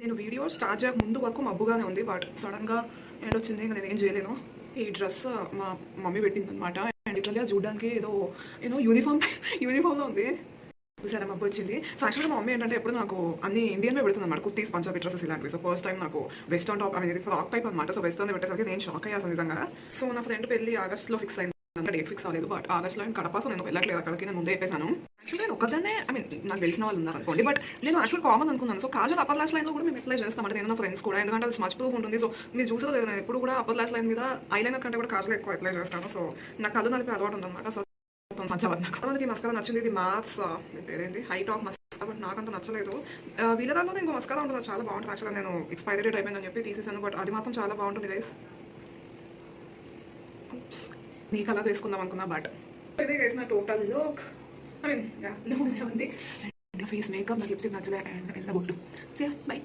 నేను video start చేయక ముందు వరకు మబ్బుగానే ఉంది, బట్ సడన్గా ఎండ్ వచ్చింది. ఇంకా నేను ఏం చేయలేను. ఈ డ్రెస్ మా మమ్మీ పెట్టింది అనమాట. అండ్ లిటరల్గా చూడడానికి ఏదో యూనిఫామ్లో ఉంది. చాలా మబ్బు వచ్చింది. సో యాక్చువల్గా మా మమ్మీ ఏంటంటే ఎప్పుడు నాకు అన్ని ఇండియన్వే పెడుతుంది అనమాట. కుర్తీస్, పంజాబీ డ్రెస్సెస్ ఇలాంటివి. సో ఫస్ట్ టైం నాకు వెస్టర్న్ టాప్ అనేది ఫ్రాక్ టైప్ అనమాట. సో వెస్టర్న్ పెట్టేసరికి నేను షాక్ అయ్యాను నిజంగా. సో నా ఫ్రెండ్ పెళ్ళి ఆగస్ట్లో ఫిక్స్ అయింది. అంటే డేట్ ఫిక్స్ అవ్వలేదు, బట్ ఆగస్ట్లో నేను కడప. సో నేను వెళ్ళట్లేదు అక్కడికి, నేను ముందే చెప్పేసాను. యాక్చువల్గా నేను ఒకదాన్నే నాకు తెలిసిన వాళ్ళు ఉన్నారు అనుకోండి, బట్ నేను యాక్చువల్ కామన్ అనుకున్నాను. సో కాజల్ అప్పర్ లాస్ట్ లైన్లో కూడా మేము అప్లై చేస్తాం. అంటే నేను నా ఫ్రెండ్స్ కూడా, ఎందుకంటే అది స్మచ్ ప్రూఫ్ ఉంటుంది. సో మీరు చూసారో లేదు, నేను ఎప్పుడు కూడా అప్పర్ లాస్ట్ లైన్ మీద ఐలైనర్ కంటే కూడా కాజల్ ఎక్కువ అప్లై చేస్తాను. సో నాకు కళ్ళు నలిపి అలవాటు ఉందన్నమాట. సో నచ్చవద్దు నాకు. మనకి మస్కారా నచ్చింది. ఇది మ్యాథ్స్ పేరేంటి హై టాప్ మస్కారా, బట్ నాకంత నచ్చలేదు. వీళ్ళ దాంట్లో ఇంకో మస్కారా ఉంటుంది, చాలా బాగుంటుంది. యాక్చువల్గా నేను ఎక్స్పైరీ డేట్ అయిపోయిందని చెప్పి తీసేసాను, బట్ అది మాత్రం చాలా బాగుంటుంది గైస్. నీ కలర్ వేసుకుందాం అనుకున్నా, బట్ ఇదే గైస్ నా టోటల్ లుక్. లుక్ ఉంది. ఫేస్ మేకప్ నాకు లిప్స్టిక్ నచ్చలే, అండ్ బొట్టు. బై.